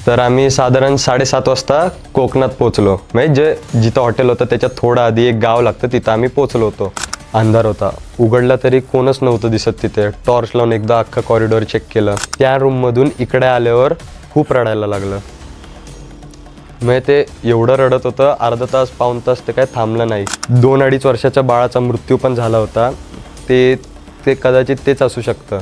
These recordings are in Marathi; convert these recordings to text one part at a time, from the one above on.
तर आम्ही साधारण 7:30 वाजता कोकणात पोचलो. म्हणजे जिथं हॉटेल होतं त्याच्यात थोडं आधी एक गाव लागतं, तिथं आम्ही पोचलो होतो. अंधार होता, उघडला तरी कोणच नव्हतं दिसत तिथे. टॉर्च लावून एकदा अख्खा कॉरिडॉर चेक केलं. त्या रूममधून इकडे आल्यावर खूप रडायला लागलं. म्हणजे ते एवढं रडत होतं, अर्धा तास पाऊण तास ते काय थांबलं नाही. 2-2.5 वर्षाच्या बाळाचा मृत्यू पण झाला होता. ते कदाचित तेच असू शकतं.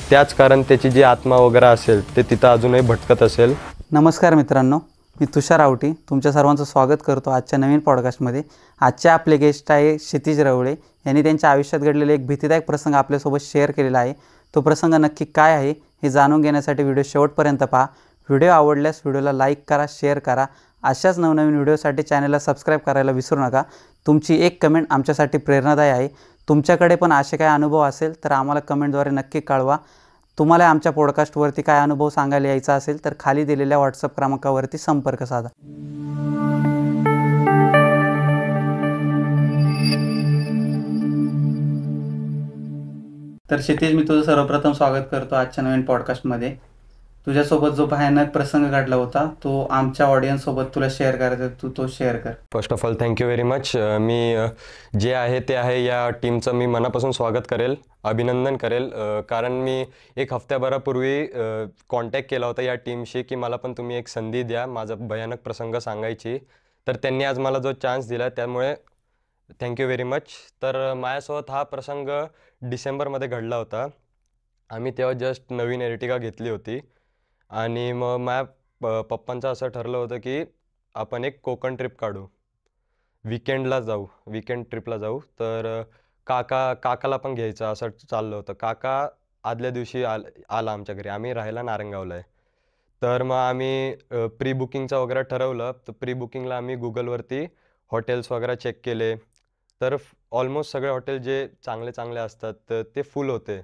त्याच कारण त्याची जी आत्मा वगैरे असेल ते तिथं अजूनही भटकत असेल. नमस्कार मित्रांनो, मी तुषार आवटी तुमच्या सर्वांचं स्वागत करतो आजच्या नवीन पॉडकास्टमध्ये. आजचे आपले गेस्ट आहे क्षितिज रवळे. यांनी त्यांच्या आयुष्यात घडलेले एक भीतीदायक प्रसंग आपल्यासोबत शेअर केलेला आहे. तो प्रसंग नक्की काय आहे हे जाणून घेण्यासाठी व्हिडिओ शेवटपर्यंत पहा. व्हिडिओ आवडल्यास व्हिडिओला लाईक करा, शेअर करा. अशाच नवनवीन व्हिडिओसाठी चॅनलला सबस्क्राईब करायला विसरू नका. तुमची एक कमेंट आमच्यासाठी प्रेरणादायी आहे. तुमच्याकडे पण असे काय अनुभव असेल तर आम्हाला कमेंटद्वारे नक्की कळवा. तुम्हाला आमच्या पॉडकास्टवरती काय अनुभव सांगायला यायचा असेल तर खाली दिलेल्या व्हॉट्सअप क्रमांकावरती संपर्क साधा. तर क्षितिज, मी तुझं सर्वप्रथम स्वागत करतो आजच्या नवीन पॉडकास्टमध्ये. तुझ्यासोबत जो भयानक प्रसंग घडला होता तो आमच्या ऑडियन्ससोबत तुला शेअर करायचा, तू तो शेअर कर. First of all thank you very much. मी जे आहे ते आहे या टीमचं मी मनापासून स्वागत करेल, अभिनंदन करेल. कारण मी एक हफ्त्याभरापूर्वी कॉन्टॅक्ट केला होता या टीमशी की मला पण तुम्ही एक संधी द्या माझा भयानक प्रसंग सांगायची. तर त्यांनी आज मला जो चान्स दिला त्यामुळे थँक्यू व्हेरी मच. तर माझ्यासोबत हा प्रसंग डिसेंबरमध्ये घडला होता. आम्ही तेव्हा जस्ट नवीन एर्टिगा घेतली होती आणि मग माझ्या पप्पांचं असं ठरलं होतं की आपण एक कोकण ट्रिप काढू, वीकेंड ट्रिपला जाऊ. तर काकाला पण घ्यायचं असं चाललं होतं. काका आदल्या दिवशी आला आमच्या घरी. आम्ही राहायला नारंगावला आहे. तर मग आम्ही प्री बुकिंगचं वगैरे ठरवलं. तर प्री बुकिंगला आम्ही गुगलवरती हॉटेल्स वगैरे चेक केले. तर ऑलमोस्ट सगळे हॉटेल जे चांगले चांगले असतात तर ते फुल होते.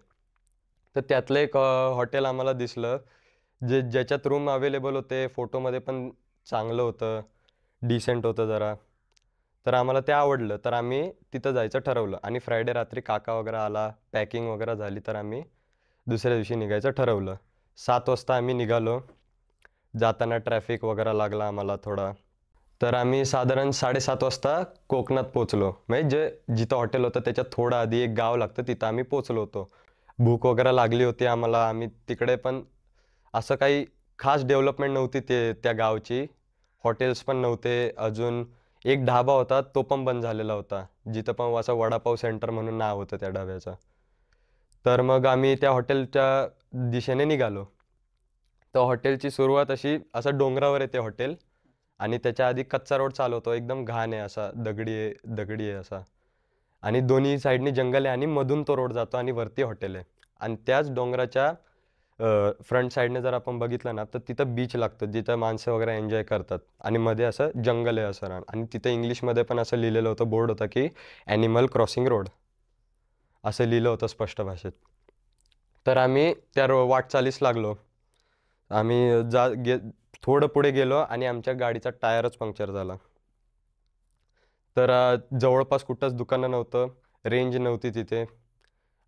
तर त्यातलं एक हॉटेल आम्हाला दिसलं ज्याच्यात रूम अवेलेबल होते, फोटोमध्ये पण चांगलं होतं, डिसेंट होतं जरा. तर आम्हाला ते आवडलं. तर आम्ही तिथं जायचं ठरवलं आणि फ्रायडे रात्री काका वगैरे आला, पॅकिंग वगैरे झाली. तर आम्ही दुसऱ्या दिवशी निघायचं ठरवलं. 7 वाजता आम्ही निघालो. जाताना ट्रॅफिक वगैरे लागला आम्हाला थोडा. तर आम्ही साधारण 7:30 वाजता कोकणात पोचलो. म्हणजे जिथं हॉटेल होतं त्याच्यात थोडं आधी एक गाव लागतं, तिथं आम्ही पोचलो होतो. भूक वगैरे लागली होती आम्हाला. आम्ही तिकडे पण असं काही खास डेव्हलपमेंट नव्हती त्या गावची. हॉटेल्स पण नव्हते. अजून एक ढाबा होता, तो पण बंद झालेला होता, जिथं पण असं वडापाव सेंटर म्हणून नाव होतं त्या ढाब्याचं. तर मग आम्ही त्या हॉटेलच्या दिशेने निघालो. तर हॉटेलची सुरुवात अशी असं डोंगरावर येते हॉटेल आणि त्याच्या आधी कच्चा रोड चालू होतो. एकदम घाण आहे, असा दगडी आहे असा. आणि दोन्ही साईडनी जंगल आहे आणि मधून तो रोड जातो आणि वरती हॉटेल आहे. आणि त्याच डोंगराच्या फ्रंट साईडने जर आपण बघितलं ना तर तिथं बीच लागतं, जिथं माणसं वगैरे एन्जॉय करतात. आणि मध्ये असं जंगल आहे असं रान. आणि तिथं इंग्लिशमध्ये पण असं लिहिलेलं होतं, बोर्ड होता की ॲनिमल क्रॉसिंग रोड असं लिहिलं होतं स्पष्ट भाषेत. तर आम्ही त्या वाटचालीस लागलो. आम्ही थोडं पुढे गेलो आणि आमच्या गाडीचा टायरच पंक्चर झाला. तर जवळपास कुठंच दुकानं नव्हतं, रेंज नव्हती तिथे.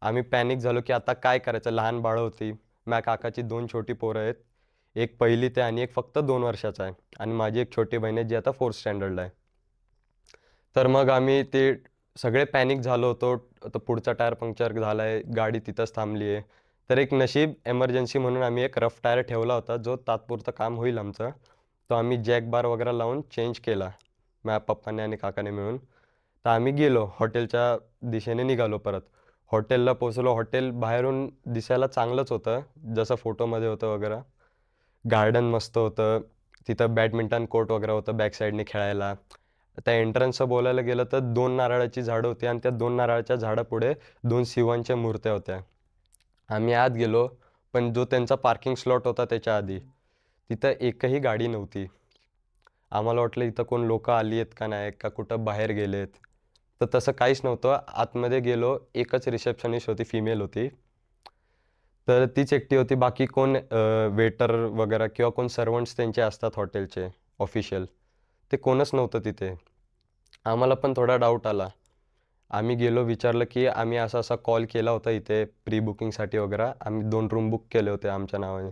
आम्ही पॅनिक झालो की आता काय करायचं. लहान बाळं होती. माझ्या काकाची 2 छोटी पोरं आहेत. एक पहिलीत आहे आणि एक फक्त 2 वर्षाचा आहे. आणि माझी एक छोटी बहीण आहे जी आता 4th स्टँडर्डला आहे. तर मग आम्ही ते सगळे पॅनिक झालो होतो. आता पुढचा टायर पंक्चर झाला आहे, गाडी तिथंच थांबली आहे. तर एक नशीब एमर्जन्सी म्हणून आम्ही एक रफ टायर ठेवला होता, जो तात्पुरतं काम होईल आमचं. तो आम्ही जॅक बार वगैरे लावून चेंज केला, माझ्या पप्पाने आणि काकाने मिळून. तर आम्ही गेलो, हॉटेलच्या दिशेने निघालो परत. हॉटेलला पोचलो. हॉटेल बाहेरून दिसायला चांगलंच होतं, जसं फोटोमध्ये होतं वगैरे. गार्डन मस्त होतं. तिथं बॅडमिंटन कोर्ट वगैरे होतं बॅक साईडने खेळायला. त्या एंट्रन्सचं बोलायला गेलं तर 2 नारळाची झाडं होती आणि त्या 2 नारळाच्या झाडापुढे 2 शिवांच्या मूर्त्या होत्या. आम्ही आत गेलो, पण जो त्यांचा पार्किंग स्लॉट होता त्याच्या आधी तिथं एकही गाडी नव्हती. आम्हाला वाटलं इथं कोण लोकं आली आहेत का नाही, का कुठं बाहेर गेलेत. तर तसं काहीच नव्हतं. आतमध्ये गेलो, एकच रिसेप्शनिस्ट होती, फिमेल होती. तर तीच एकटी होती. बाकी कोण वेटर वगैरे किंवा कोण सर्वंट्स त्यांचे असतात हॉटेलचे ऑफिशियल, ते कोणच नव्हतं तिथे. आम्हाला पण थोडा डाऊट आला. आम्ही गेलो, विचारलं की आम्ही असा असा कॉल केला होता इथे प्री बुकिंगसाठी वगैरे. आम्ही 2 रूम बुक केले होते आमच्या नावाने.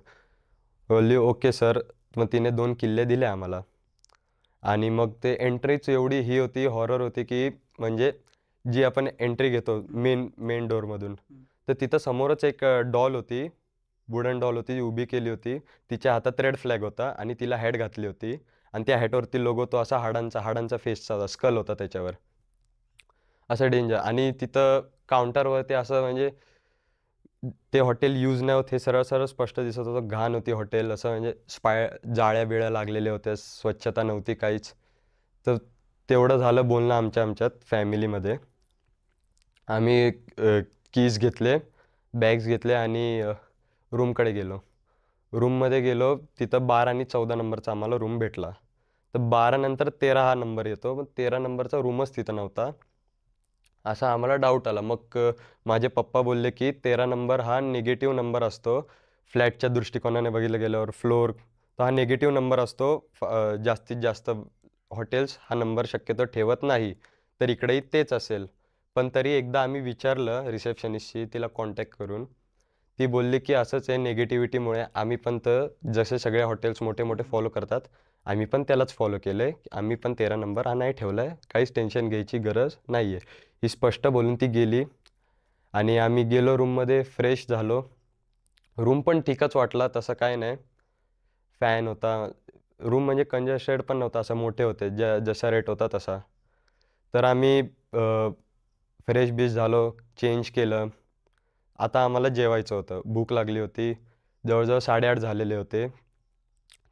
बोलली ओके सर, मग तिने 2 किल्ले दिले आम्हाला. आणि मग ते एंट्रीच एवढी ही होती, हॉरर होती, की म्हणजे जी आपण एंट्री घेतो मेन डोअरमधून, तर तिथं समोरच एक डॉल होती, वुडन डॉल होती, उभी केली होती. तिच्या हातात रेड फ्लॅग होता आणि तिला हॅट घातली होती आणि त्या हॅटवरती लोगो तो असा हाडांचा फेसचा होता, स्कल होता त्याच्यावर. असं डेंजर. आणि तिथं काउंटरवरती असं म्हणजे ते हॉटेल यूज नाही होत हे सरळ-सरळ स्पष्ट दिसत होतं. घाण होती हॉटेल, असं म्हणजे जाळ्या-बिळ्या लागलेल्या होत्या, स्वच्छता नव्हती काहीच. तर तेवढं झालं बोलणं आमच्यात फॅमिलीमध्ये. आम्ही कीज घेतले, बॅग्स घेतले आणि रूमकडे गेलो. रूममध्ये गेलो, तिथं 12 आणि 14 नंबरचा आम्हाला रूम भेटला. तर 12 नंतर 13 हा नंबर येतो, पण 13 नंबरचा रूमच तिथं नव्हता. असा आम्हाला डाऊट आला. मग माझे पप्पा बोलले, की 13 नंबर हा निगेटिव्ह नंबर असतो. फ्लॅटच्या दृष्टिकोनाने बघितलं गेल्यावर फ्लोर, तर हा निगेटिव्ह नंबर असतो. जास्तीत जास्त हॉटेल्स हा नंबर शक्यतो ठेवत नाही. तर इकडेही तेच असेल. पण तरी एकदा आम्ही विचारलं रिसेप्शनिस्टशी तिला कॉन्टॅक्ट करून. ती बोलली, की असंच आहे निगेटिव्हिटीमुळे आम्ही पण तर जसे सगळे हॉटेल्स मोठे-मोठे फॉलो करतात, आम्ही पण त्यालाच फॉलो केलंय. आम्ही पण 13 नंबर हा नाही ठेवलाय. काहीच टेन्शन घ्यायची गरज नाहीये. ही स्पष्ट बोलून ती गेली आणि आम्ही गेलो रूममध्ये, फ्रेश झालो. रूम पण ठीकच वाटला, तसं काय नाही. फॅन होता. रूम म्हणजे कंजेस्टेड पण नव्हता, असं मोठे होते. जसा रेट होता तसा. तर आम्ही फ्रेश-बिश झालो, चेंज केलं. आता आम्हाला जेवायचं होतं. भूक लागली होती. जवळ-जवळ 8:30 झालेले होते.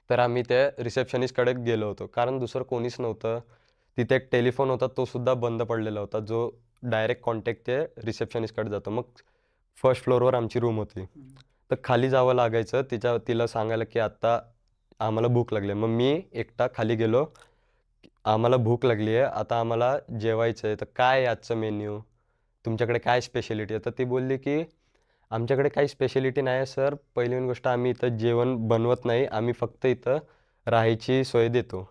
तर आम्ही त्या रिसेप्शनिस्टकडे गेलो होतो. कारण दुसरं कोणीच नव्हतं. तिथे एक टेलिफोन होता, तो सुद्धा बंद पडलेला होता, जो डायरेक्ट कॉन्टॅक्ट ते रिसेप्शनिस्टकडे जातो. मग फर्स्ट फ्लोअरवर आमची रूम होती. तर खाली जावं लागायचं. तिला सांगायला, की आत्ता आम्हाला भूक लागली आहे. मग मी एकटा खाली गेलो. आम्हाला भूक लागली आहे, आता आम्हाला जेवायचं आहे. तर काय आहे आजचं मेन्यू? तुमच्याकडे काय स्पेशालिटी आहे? तर ती बोलली, की आमच्याकडे काही स्पेशालिटी नाही आहे सर. पहिली गोष्ट आम्ही इथं जेवण बनवत नाही. आम्ही फक्त इथं राहायची सोय देतो.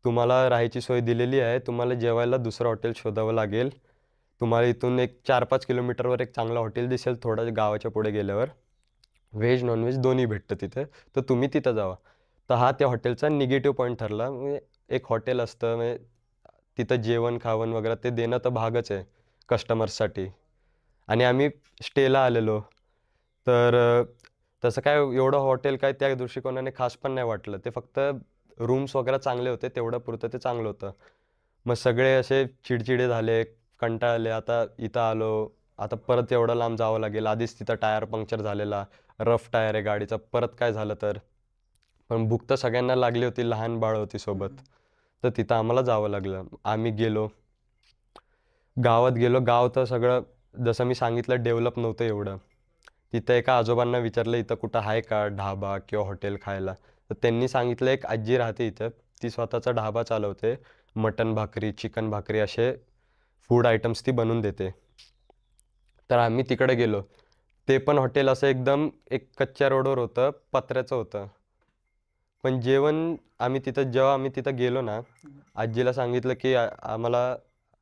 तुम्हाला राहायची सोय दिलेली आहे. तुम्हाला जेवायला दुसरं हॉटेल शोधावं लागेल. तुम्हाला इथून एक 4-5 किलोमीटरवर एक चांगलं हॉटेल दिसेल थोडं गावाच्या पुढे गेल्यावर. व्हेज, नॉन-व्हेज दोन्ही भेटतं तिथे. तर तुम्ही तिथं जावा. तर हा त्या हॉटेलचा निगेटिव्ह पॉईंट ठरला. म्हणजे एक हॉटेल असतं म्हणजे तिथं जेवण-खावण वगैरे ते देणं तर भागच आहे कस्टमर्ससाठी. आणि आम्ही स्टेला आलेलो. तर तसं काय एवढं हॉटेल काय त्या दृष्टिकोनाने खास पण नाही वाटलं. ते फक्त रूम्स वगैरे चांगले होते, तेवढं पुरतं ते चांगलं होतं. मग सगळे असे चिडचिडे झाले, कंटाळले. आता इथं आलो, आता परत एवढं लांब जावं लागेल. आधीच तिथं टायर पंक्चर झालेला, रफ टायर आहे गाडीचा, परत काय झालं तर? पण भूक तर सगळ्यांना लागली होती, लहान बाळ होती सोबत. तर तिथं आम्हाला जावं लागलं. आम्ही गेलो. गावात गेलो. गाव तर सगळं जसं मी सांगितलं डेव्हलप नव्हतं एवढं. तिथं एका आजोबांना विचारलं, "इथं कुठं आहे का ढाबा किंवा हॉटेल खायला?" तर त्यांनी सांगितलं, "एक आजी राहते इथं. ती स्वतःचा ढाबा चालवते. मटण भाकरी, चिकन भाकरी असे फूड आयटम्स ती बनवून देते." तर आम्ही तिकडे गेलो. ते पण हॉटेल असं एकदम एक कच्च्या रोडवर होतं, पत्र्याचं होतं. पण जेव्हा आम्ही तिथं गेलो ना, आजीला सांगितलं, की आम्हाला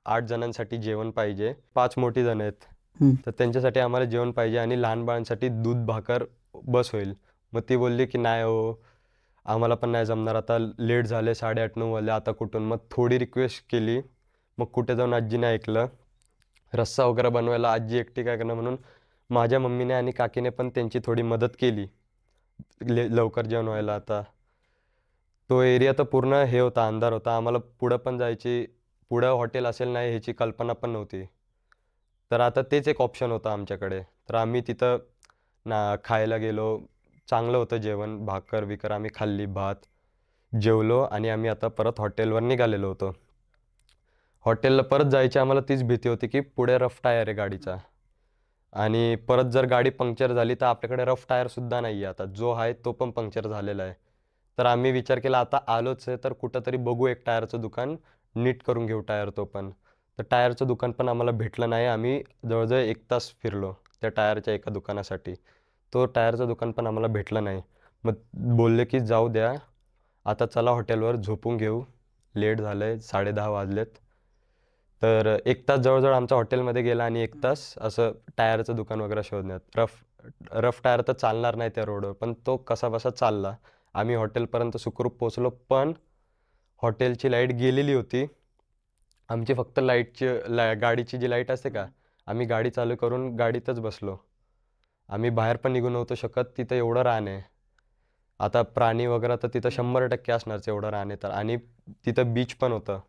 8 जणांसाठी जेवण पाहिजे. 5 मोठी जण आहेत. हं. तर त्यांच्यासाठी आम्हाला जेवण पाहिजे आणि लहान बाळांसाठी दूध भाकर बस होईल. मग ती बोलली, की "नाही हो, आम्हाला पण नाही जमणार. आता लेट झाले 8:30-9 वाजले. आता कुठून?" मग थोडी रिक्वेस्ट केली. मग कुठे जाऊन आजीने ऐकलं. रस्सा वगैरे बनवायला आजी एकटी काय करणार म्हणून माझ्या मम्मीने आणि काकीने पण त्यांची थोडी मदत केली. लवकर जेवण व्हायला आता. तो एरिया तर पूर्ण हे होता, अंधार होता. आम्हाला पुढं हॉटेल असेल नाही ह्याची कल्पना पण नव्हती. तर आता तेच एक ऑप्शन होतं आमच्याकडे. तर आम्ही तिथं खायला गेलो. चांगलं होतं जेवण. भाकर-बिकर आम्ही खाल्ली, भात. जेवलो आणि आम्ही आता परत हॉटेलवर निघालेलो होतो. हॉटेलला परत जायची आम्हाला तीच भीती होती, की पुढे रफ टायर आहे गाडीचा. आणि परत जर गाडी पंक्चर झाली तर आपल्याकडे रफ टायरसुद्धा नाही आहे आता. जो आहे तो पण पंक्चर झालेला आहे. तर आम्ही विचार केला आता आलोच आहे तर कुठंतरी बघू एक टायरचं दुकान, नीट करून घेऊ टायर तो पण. तर टायरचं दुकान पण आम्हाला भेटलं नाही. आम्ही जवळजवळ 1 तास फिरलो त्या टायरच्या एका दुकानासाठी. तो टायरचं दुकान पण आम्हाला भेटलं नाही. मग बोलले, की "जाऊ द्या, आता चला हॉटेलवर झोपून घेऊ. लेट झालंय, 10:30 वाजलेत." तर 1 तास जवळ-जवळ आमच्या हॉटेलमध्ये गेला आणि 1 तास असं टायरचं दुकान वगैरे शोधण्यात. रफ रफ टायर तर चालणार नाही त्या रोडवर, पण तो कसाबसा चालला आम्ही हॉटेलपर्यंत सुखरूप पोहोचलो, पण हॉटेलची लाईट गेलेली होती. आमची फक्त गाडीची जी लाईट असते का, आम्ही गाडी चालू करून गाडीतच बसलो. आम्ही बाहेर पण निघू नव्हतो शकत, तिथं एवढं रान आहे. आता प्राणी वगैरे तर तिथं 100% असणारच एवढं रान आहे तर, आणि तिथं बीच पण होतं.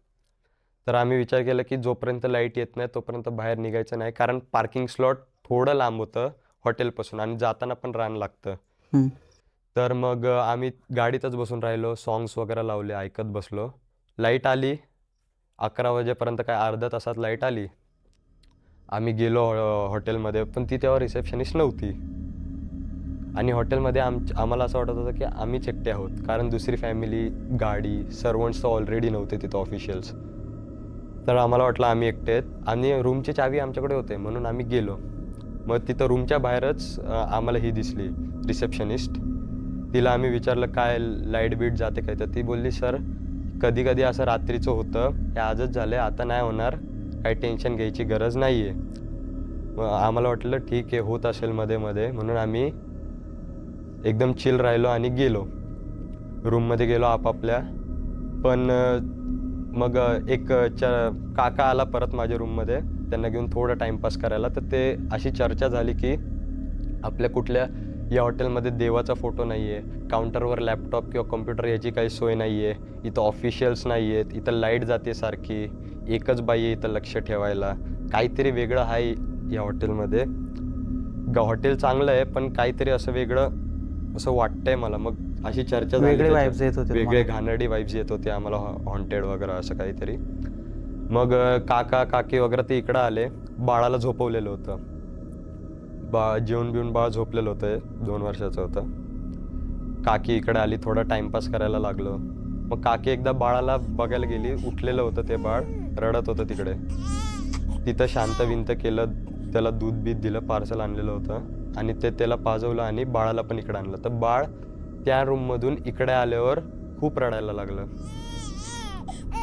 तर आम्ही विचार केला की जोपर्यंत लाईट येत नाही तोपर्यंत बाहेर निघायचं नाही, कारण पार्किंग स्लॉट थोडं लांब होतं हॉटेलपासून आणि जाताना पण रान लागतं. हम्म. तर मग आम्ही गाडीतच बसून राहिलो, सॉंग्स वगैरे लावले, ऐकत बसलो. लाईट आली 11 वाजेपर्यंत, काय अर्ध्या तासात लाईट आली. आम्ही गेलो हॉटेलमध्ये, पण ती तेव्हा रिसेप्शनिस्ट नव्हती. आणि हॉटेलमध्ये आम्हाला असं वाटत होतं की आम्हीच एकटे आहोत, कारण दुसरी फॅमिली, गाडी, सर्वंट्स तर ऑलरेडी नव्हते तिथं, ऑफिशियल्स. तर आम्हाला वाटलं आम्ही एकटे आहेत, आणि रूमची चावी आमच्याकडे होते म्हणून आम्ही गेलो. मग तिथं रूमच्या बाहेरच आम्हाला ही दिसली रिसेप्शनिस्ट. तिला आम्ही विचारलं काय लाईट बीट जाते काय, तर ती बोलली सर कधी कधी असं रात्रीचं होतं, हे आजच झालं आहे, आता नाही होणार, काही टेन्शन घ्यायची गरज नाही आहे. मग आम्हाला वाटलं ठीक आहे, होत असेल मध्ये मध्ये, म्हणून आम्ही एकदम चिल राहिलो आणि गेलो रूममध्ये, गेलो आपापल्या. पण मग एक काका आला परत माझ्या रूममध्ये, त्यांना घेऊन थोडं टाईमपास करायला. तर ते अशी चर्चा झाली की आपल्या कुठल्या या हॉटेलमध्ये देवाचा फोटो नाही आहे, काउंटरवर लॅपटॉप किंवा कॉम्प्युटर याची काही सोय नाही आहे, इथं ऑफिशियल्स नाही आहेत, इथं लाईट जाते सारखी, एकच बाई आहे इथं लक्ष ठेवायला, काहीतरी वेगळं आहे या हॉटेलमध्ये. हॉटेल चांगलं आहे पण काहीतरी असं वेगळं असं वाटतंय मला. मग अशी चर्चा झाली, वेगळे वाईब्स येत होते वेगळे तुम्हाला? घाणेरडी वाईब्स येत होते आम्हाला, हॉन्टेड वगैरे असं काहीतरी. मग काका काकी वगैरे ते इकडं आले, बाळाला झोपवलेलं होतं, जेवण बिवून बाळ झोपलेलं होतं, 2 वर्षाचं होतं. काकी इकडे आली, थोडा टाइमपास करायला लागलो. मग काकी एकदा बाळाला बघायला गेली, उठलेलं होतं ते बाळ, रडत होतं तिकडे. तिथं शांत विंत केलं, त्याला दूध बीत दिलं, पार्सल आणलेलं होतं, आणि ते त्याला पाजवलं आणि बाळाला पण इकडे आणलं. तर बाळ त्या रूममधून इकडे आल्यावर खूप रडायला लागलं.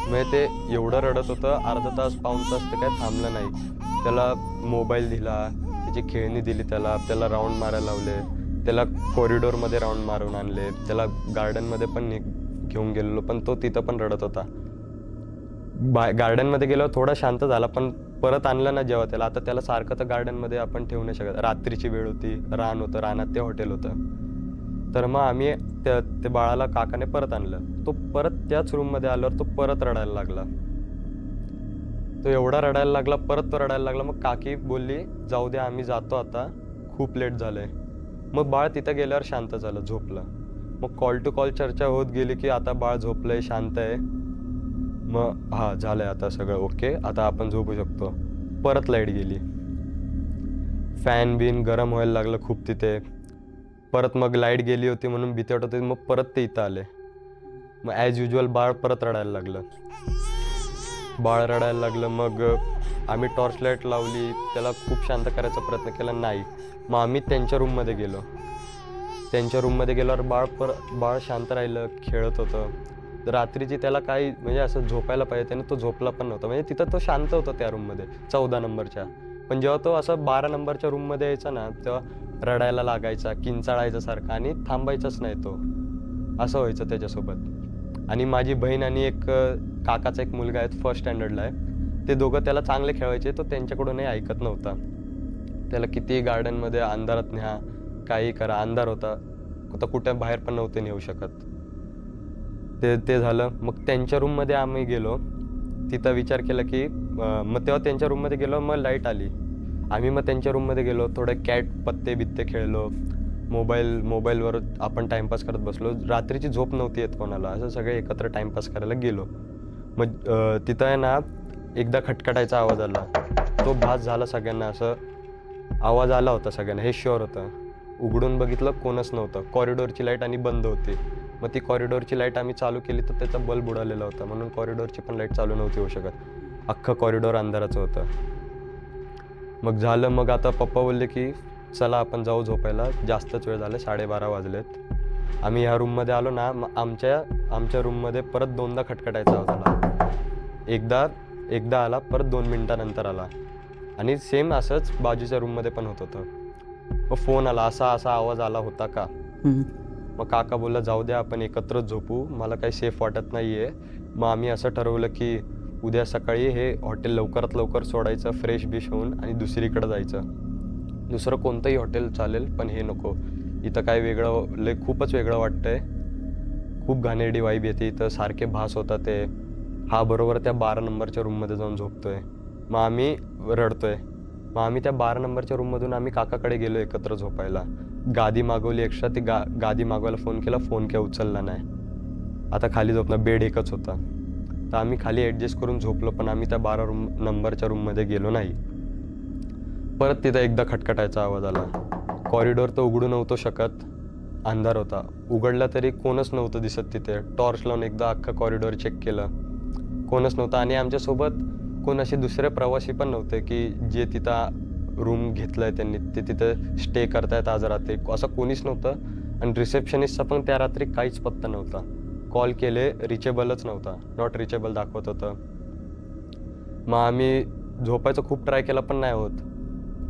म्हणजे ते एवढं रडत होतं, अर्धा तास पाऊण तास ते काय थांबलं नाही. त्याला मोबाईल दिला, त्याची खेळणी दिली, त्याला राऊंड मारायला लावले, त्याला कॉरिडॉरमध्ये राऊंड मारून आणले, त्याला गार्डनमध्ये पण घेऊन गेलेलो, पण तो तिथं पण रडत होता. गार्डनमध्ये गेल्यावर थोडा शांत झाला, पण परत आणलं ना जेव्हा त्याला, आता त्याला सारखं तर गार्डनमध्ये आपण ठेवू नाही शकत. रात्रीची वेळ होती, रान होतं, रानात ते हॉटेल होतं. तर मग आम्ही ते बाळाला काकाने परत आणलं. तो परत त्याच रूममध्ये आल्यावर तो परत रडायला लागला. तो एवढा रडायला लागला, परत तो रडायला लागला. मग काकी बोलली जाऊ दे, आम्ही जातो आता, खूप लेट झालंय. मग बाळ तिथं गेल्यावर शांत झालं, झोपलं. मग कॉल टू कॉल चर्चा होत गेली की आता बाळ झोपलंय, शांत आहे. मग हा झालंय आता सगळं ओके, आता आपण झोपू शकतो. परत लाईट गेली, फॅन बिन गरम व्हायला लागलं खूप तिथे. परत मग लाईट गेली होती म्हणून भीती वाटत होती. मग परत ते इथं आले. मग ॲज युजल बाळ परत रडायला लागलं. मग आम्ही टॉर्च लाईट लावली, त्याला खूप शांत करायचा प्रयत्न केला, नाही. मग आम्ही त्यांच्या रूममध्ये गेलो. गेल्यावर बाळ शांत राहिलं, खेळत होतं. रात्रीची त्याला काही म्हणजे असं झोपायला पाहिजे, त्याने तो झोपला पण नव्हता. म्हणजे तिथं तो शांत होता त्या रूममध्ये 14 नंबरच्या. पण जेव्हा तो असं 12 नंबरच्या रूममध्ये यायचा ना, तेव्हा रडायला लागायचा, किंचाळायचा सारखा, आणि थांबायचाच नाही तो. असं व्हायचं त्याच्यासोबत. आणि माझी बहीण आणि एक काकाचा एक मुलगा आहे, फर्स्ट स्टँडर्डला आहे, ते दोघं त्याला चांगले खेळवायचे. तो त्यांच्याकडूनही ऐकत नव्हता. त्याला किती गार्डनमध्ये अंधारात न्या, काही करा, अंधार होता, कुठे बाहेर पण नव्हते नेऊ शकत. ते झालं. मग त्यांच्या रूममध्ये आम्ही गेलो, तिथं विचार केला की मग तेव्हा त्यांच्या रूममध्ये गेलो, मग लाईट आली. आम्ही मग त्यांच्या रूममध्ये गेलो, थोडं कॅट पत्ते बित्ते खेळलो, मोबाईलवर आपण टाईमपास करत बसलो. रात्रीची झोप नव्हती येत कोणाला, असं सगळे एकत्र टाईमपास करायला गेलो. मग तिथं आहे ना, एकदा खटखटायचा आवाज आला. तो भास झाला सगळ्यांना, असं आवाज आला होता सगळ्यांना, हे शुअर होतं. उघडून बघितलं, कोणच नव्हतं. कॉरिडॉरची लाईट आणि बंद होती. मग ती कॉरिडॉरची लाईट आम्ही चालू केली तर त्याचा बल्ब उडालेला होता, म्हणून कॉरिडॉरची पण लाईट चालू नव्हती होऊ शकत. अख्खं कॉरिडॉर अंधाराचं होतं. मग झालं. मग आता पप्पा बोलले की चला आपण जाऊ झोपायला, जास्तच वेळ झाला, 12:30 वाजलेत. आम्ही ह्या रूममध्ये आलो ना, मग आमच्या रूममध्ये परत 2दा खटखटायचा आवाज आला. एकदा आला, परत 2 मिनिटानंतर आला, आणि सेम असंच बाजूच्या रूममध्ये पण होत होतं. मग फोन आला, असा आवाज आला होता का. मग काका बोलला जाऊ द्या आपण एकत्रच झोपू, मला काही सेफ वाटत नाही आहे. मग आम्ही असं ठरवलं की उद्या सकाळी हे हॉटेल लवकरात लवकर सोडायचं, फ्रेश बिश होऊन आणि दुसरीकडे जायचं. दुसरं कोणतंही हॉटेल चालेल पण हे नको, इथं काय वेगळं खूपच वेगळं वाटतंय. खूप घाणेरडी वाईब येते इथं, सारखे भास होतात ते. हा बरोबर त्या 12 नंबरच्या रूममध्ये जाऊन झोपतोय. मग आम्ही रडतोय. मग आम्ही त्या 12 नंबरच्या रूममधून आम्ही काकाकडे गेलो एकत्र झोपायला. गादी मागवली एक्स्ट्रा, ती गादी मागवायला फोन केला, फोन काय उचलला नाही. आता खाली झोपणं, बेड एकच होता. तर आम्ही खाली ॲडजस्ट करून झोपलो, पण आम्ही त्या 12 नंबरच्या रूममध्ये गेलो नाही. परत तिथं एकदा खटखटायचा आवाज आला. कॉरिडॉर तर उघडू नव्हतो शकत, अंधार होता. उघडला तरी कोणच नव्हतं दिसत तिथे. टॉर्च लावून एकदा अख्खा कॉरिडॉर चेक केलं, कोणच नव्हतं. आणि आमच्यासोबत कोण असे दुसरे प्रवासी पण नव्हते की जे तिथं रूम घेतलं आहे त्यांनी, ते तिथं स्टे करतायत आज रात्री, असं कोणीच नव्हतं. आणि रिसेप्शनिस्टचा पण त्या रात्री काहीच पत्ता नव्हता. कॉल केले, रिचेबलच नव्हता, नॉट रिचेबल दाखवत होतं. मग आम्ही झोपायचं खूप ट्राय केला पण नाही होत.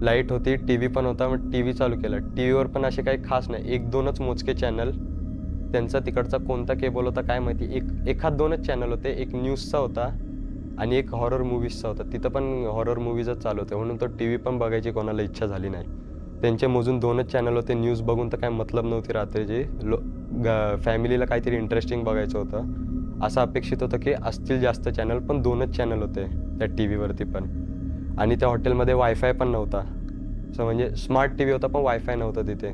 लाईट होती, टी व्ही पण होता, मग टी व्ही चालू केला. टी व्हीवर पण असे काही खास नाही, 1-2च मोजके चॅनल. त्यांचा तिकडचा कोणता केबल होता काय माहिती, एखाद 2च चॅनल होते. एक न्यूजचा होता आणि एक हॉरर मूवीजचा होता. तिथं पण हॉरर मूवीजच चालू होते, म्हणून तो टी व्ही पण बघायची कोणाला इच्छा झाली नाही. त्यांचे मोजून 2च चॅनल होते. न्यूज बघून तर काय मतलब नव्हती रात्रीची. फॅमिलीला काहीतरी इंटरेस्टिंग बघायचं होतं, असं अपेक्षित होतं की असतील जास्त चॅनल, पण 2च चॅनल होते त्या टी व्हीवरती पण. आणि त्या हॉटेलमध्ये वायफाय पण नव्हता. असं म्हणजे स्मार्ट टी व्ही होता पण वायफाय नव्हता तिथे.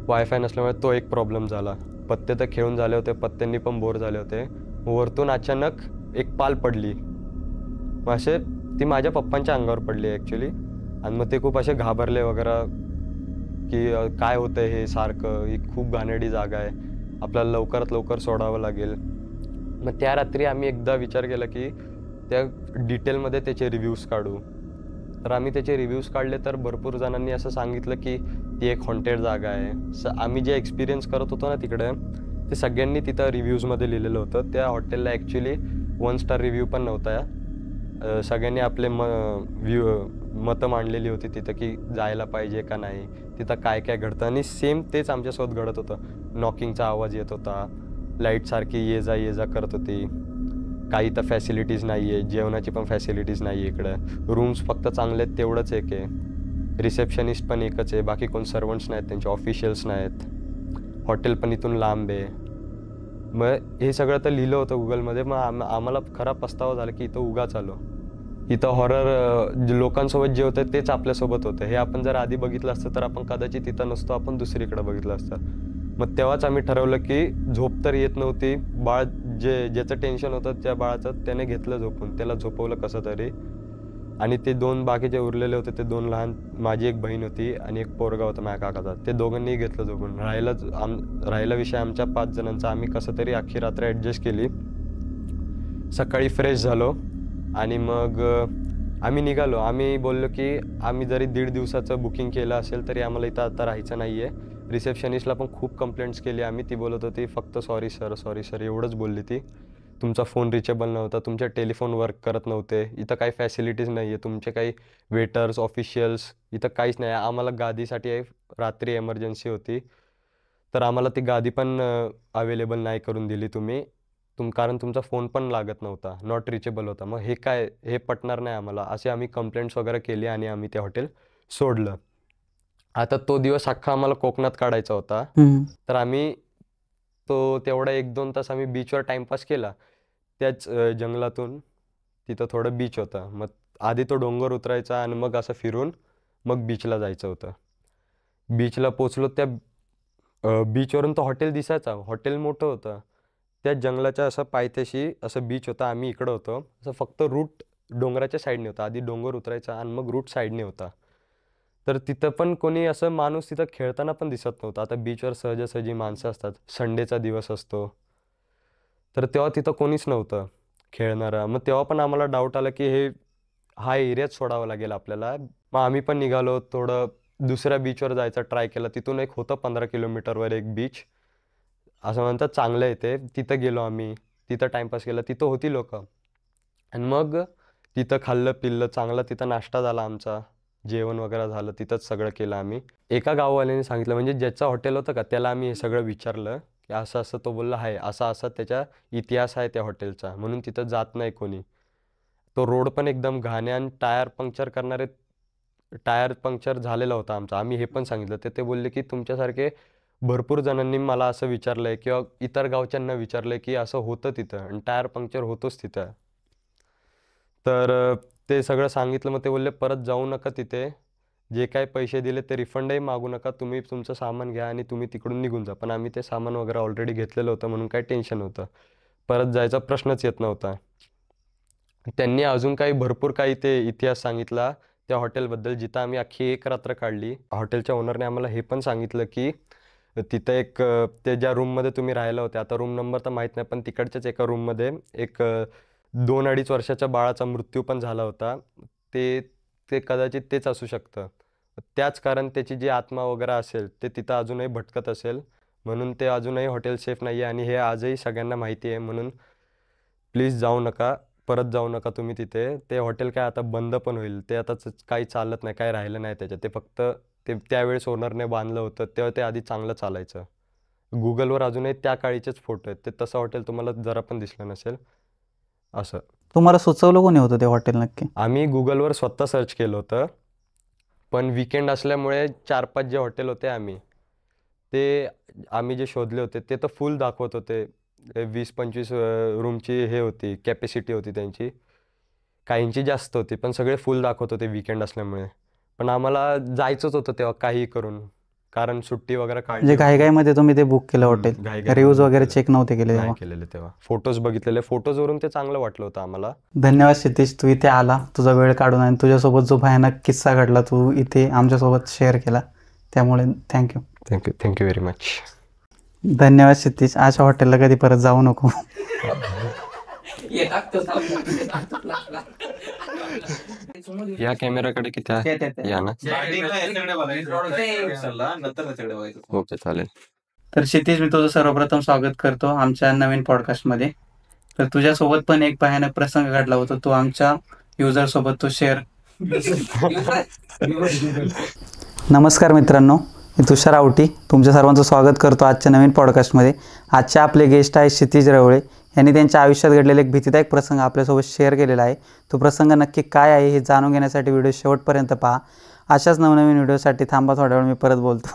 वायफाय नसल्यामुळे तो एक प्रॉब्लेम झाला. पत्ते तर खेळून झाले होते, पत्त्यांनी पण बोर झाले होते. वरतून अचानक एक पाल पडली. मग असे ती माझ्या पप्पांच्या अंगावर पडली ॲक्च्युली. आणि मग ते खूप असे घाबरले वगैरे की काय होतं हे सारखं, ही खूप घाणेरडी जागा आहे, आपल्याला लवकरात लवकर सोडावं लागेल. मग त्या रात्री आम्ही एकदा विचार केला की त्या डिटेलमध्ये त्याचे रिव्ह्यूज काढू. तर आम्ही त्याचे रिव्ह्यूज काढले, तर भरपूर जणांनी असं सांगितलं की ती एक हॉन्टेड जागा आहे. आम्ही जे एक्सपिरियन्स करत होतो ना तिकडे, ते सगळ्यांनी तिथं रिव्ह्यूजमध्ये लिहिलेलं होतं. त्या हॉटेलला ॲक्च्युली 1 स्टार रिव्ह्यू पण नव्हता. सगळ्यांनी आपले मतं मांडलेली होती तिथं की जायला पाहिजे का नाही, तिथं काय काय घडतं. आणि सेम तेच आमच्यासोबत घडत होतं. नॉकिंगचा आवाज येत होता, लाईटसारखी ये जा करत होती. काही तर फॅसिलिटीज नाही आहे, जेवणाची पण फॅसिलिटीज नाही आहे इकडं. रूम्स फक्त चांगले आहेत तेवढंच एक आहे. रिसेप्शनिस्ट पण एकच आहे, बाकी कोण सर्वंट्स नाहीत, त्यांचे ऑफिशियल्स नाहीत. हॉटेल पण इथून लांब आहे. मग हे सगळं तर लिहिलं होतं गुगलमध्ये. मग आम्हाला खरा पस्तावा झाला की इथं उगाच आलो. इथं हॉरर लोकांसोबत जे होतं तेच आपल्यासोबत होतं. हे आपण जर आधी बघितलं असतं तर आपण कदाचित इथं नसतो, आपण दुसरीकडे बघितलं असतं. मग तेव्हाच आम्ही ठरवलं की झोप तर येत नव्हती. बाळ ज्याचं टेन्शन होतं त्या बाळाचं, त्याने घेतलं झोपून, त्याला झोपवलं कसं तरी. आणि ते 2 बाकीचे उरलेले होते, ते 2 लहान, माझी एक बहीण होती आणि एक पोरगा होता माझ्या काकाचा, ते दोघांनीही घेतलं झोपून. राहिला विषय आमच्या 5 जणांचा. आम्ही कसं तरी अख्खी रात्र ॲडजस्ट केली. सकाळी फ्रेश झालो आणि मग आम्ही निघालो. आम्ही बोललो की आम्ही जरी 1.5 दिवसाचं बुकिंग केलं असेल तरी आम्हाला इथं आता राहायचं नाही आहे. रिसेप्शनिस्टला पण खूप कंप्लेंट्स केली आम्ही. ती बोलत होती फक्त सॉरी सर एवढंच बोलली ती. तुमचा फोन रिचेबल नव्हता, तुमचे टेलिफोन वर्क करत नव्हते, इथं काही फॅसिलिटीज नाही आहे, तुमचे काही वेटर्स ऑफिशियल्स इथं काहीच नाही आहे. आम्हाला गादीसाठी रात्री एमर्जन्सी होती, तर आम्हाला ती गादी पण अवेलेबल नाही करून दिली तुम्ही. कारण तुमचा फोन पण लागत नव्हता, नॉट रिचेबल होता. मग हे काय, हे पटणार नाही आम्हाला. असे आम्ही कंप्लेंट्स वगैरे केली आणि आम्ही ते हॉटेल सोडलं. आता तो दिवस अख्खा आम्हाला कोकणात काढायचा होता. तर आम्ही तेवढा 1-2 तास आम्ही बीचवर टाईमपास केला. त्याच जंगलातून तिथं थोडं बीच होतं. मग आधी तो डोंगर उतरायचा आणि मग असं फिरून मग बीचला जायचं होतं. बीचला पोचलो, त्या बीचवरून तो हॉटेल दिसायचा. हॉटेल मोठं होतं. त्या जंगलाच्या असं पायथ्याशी असं बीच होता. आम्ही इकडं होतो. असं फक्त रूट डोंगराच्या साईडने होता. आधी डोंगर उतरायचा आणि मग रूट साईडने होता. तर तिथं पण कोणी असं माणूस तिथं खेळताना पण दिसत नव्हता. आता बीचवर सहजासहजी माणसं असतात, संडेचा दिवस असतो, तर तेव्हा तिथं कोणीच नव्हतं खेळणारं. मग तेव्हा पण आम्हाला डाऊट आला की हा एरियाच सोडावा लागेल आपल्याला. मग आम्ही पण निघालो, थोडं दुसऱ्या बीचवर जायचा ट्राय केला. तिथून एक होतं 15 किलोमीटरवर एक बीच, असं म्हणतात चांगलं आहे ते. तिथं गेलो आम्ही, तिथं टाईमपास केला. तिथं होती लोकं आणि मग तिथं खाल्लं पिल्लं चांगला, तिथं नाश्ता झाला आमचा. जेवण वगैरे झालं तिथंच सगळं केलं आम्ही. एका गाववाल्याने सांगितलं म्हणजे ज्याचं हॉटेल होतं का त्याला आम्ही हे सगळं विचारलं की असं असं. तो बोलला आहे असा असा त्याच्या इतिहास आहे त्या हॉटेलचा, म्हणून तिथं जात नाही कोणी. तो रोड पण एकदम घाण, टायर पंक्चर झालेला होता आमचा. आम्ही हे पण सांगितलं. ते बोलले की तुमच्यासारखे भरपूर जणांनी मला असं विचारलंय किंवा इतर गावच्यांना विचारलंय की असं होतं तिथं आणि टायर पंक्चर होतोच तिथं. तर ते सगळं सांगितलं. मग ते बोलले परत जाऊ नका तिथे. जे काही पैसे दिले ते रिफंडही मागू नका. तुम्ही तुमचं सामान घ्या आणि तुम्ही तिकडून निघून जा. पण आम्ही ते सामान वगैरे ऑलरेडी घेतलेलं होतं म्हणून काही टेन्शन नव्हतं. परत जायचा प्रश्नच येत नव्हता. त्यांनी अजून काही भरपूर काही ते इतिहास सांगितला त्या हॉटेलबद्दल, जिथं आम्ही अख्खी एक रात्र काढली. हॉटेलच्या ओनरने आम्हाला हे पण सांगितलं की तिथं एक ते ज्या रूममध्ये तुम्ही राहिला होते, आता रूम नंबर तर माहीत नाही, पण तिकडच्याच एका रूममध्ये एक 2-2.5 वर्षाच्या बाळाचा मृत्यू पण झाला होता. ते ते कदाचित तेच असू शकतं. त्याच कारण त्याची जी आत्मा वगैरे असेल ते तिथं अजूनही भटकत असेल, म्हणून ते अजूनही हॉटेल सेफ नाही आहे आणि हे आजही सगळ्यांना माहिती आहे. म्हणून प्लीज जाऊ नका, परत जाऊ नका तुम्ही तिथे. ते हॉटेल काय आता बंद पण होईल. ते आता काही चालत नाही, काही राहिलं नाही त्याच्यात. ते फक्त ते त्यावेळेस ओनरने बांधलं होतं तेव्हा ते आधी चांगलं चालायचं. गुगलवर अजूनही त्या काळीचेच फोटो आहेत. ते तसं हॉटेल तुम्हाला जरा पण दिसलं नसेल असं. तुम्हाला सुचवलं कोणी होतं ते हॉटेल नक्की? आम्ही गुगलवर स्वतः सर्च केलं होतं, पण वीकेंड असल्यामुळे 4-5 जे हॉटेल होते आम्ही जे शोधले होते ते तर फुल दाखवत होते. 20-25 रूमची हे होती, कॅपॅसिटी होती त्यांची. काहींची जास्त होती, पण सगळे फुल दाखवत होते वीकेंड असल्यामुळे. पण आम्हाला जायचंच होतं तेव्हा काहीही करून, कारण सुट्टी वगैरे काढली म्हणजे होती. घाईघाईमध्ये तुम्ही ते बुक केलं हॉटेल? घाईघाईमध्ये रिव्ह्यूज book वगैरे केलं. चेक नव्हते केले नाही तेव्हा? केलेले तेव्हा. फोटोज बघितलेले. फोटोजवरून ते चांगलं वाटलं होतं आम्हाला. धन्यवाद क्षितिज, तू इथे आला, तुझा वेळ काढून आणि तुझ्यासोबत जो भयानक किस्सा घडला तू इथे आमच्यासोबत शेअर केला, त्यामुळे थँक्यू. Thank you very much. धन्यवाद क्षितिज. अशा हॉटेलला कधी परत जाऊ नको. या कॅमेराकडे किती आहे? या ना. ओके, चालेल. तर क्षितिज, मी तुझं सर्वप्रथम स्वागत करतो आमच्या नवीन पॉडकास्टमध्ये. तर तुझ्यासोबत पण एक भयानक प्रसंग घडला होता, तो आमच्या युजरसोबत तू शेअर. नमस्कार मित्रांनो, मी तुषार आवटी तुमच्या सर्वांचं स्वागत करतो आजच्या नवीन पॉडकास्टमध्ये. आजचे आपले गेस्ट आहे क्षितिज रवळे. यांनी त्यांच्या आयुष्यात घडलेला एक भीतीदायक प्रसंग आपल्यासोबत शेअर केलेला आहे. तो प्रसंग नक्की काय आहे हे जाणून घेण्यासाठी व्हिडिओ शेवटपर्यंत पहा. अशाच नवनवीन व्हिडिओसाठी थांबा, थोड्या वेळ मी परत बोलतो.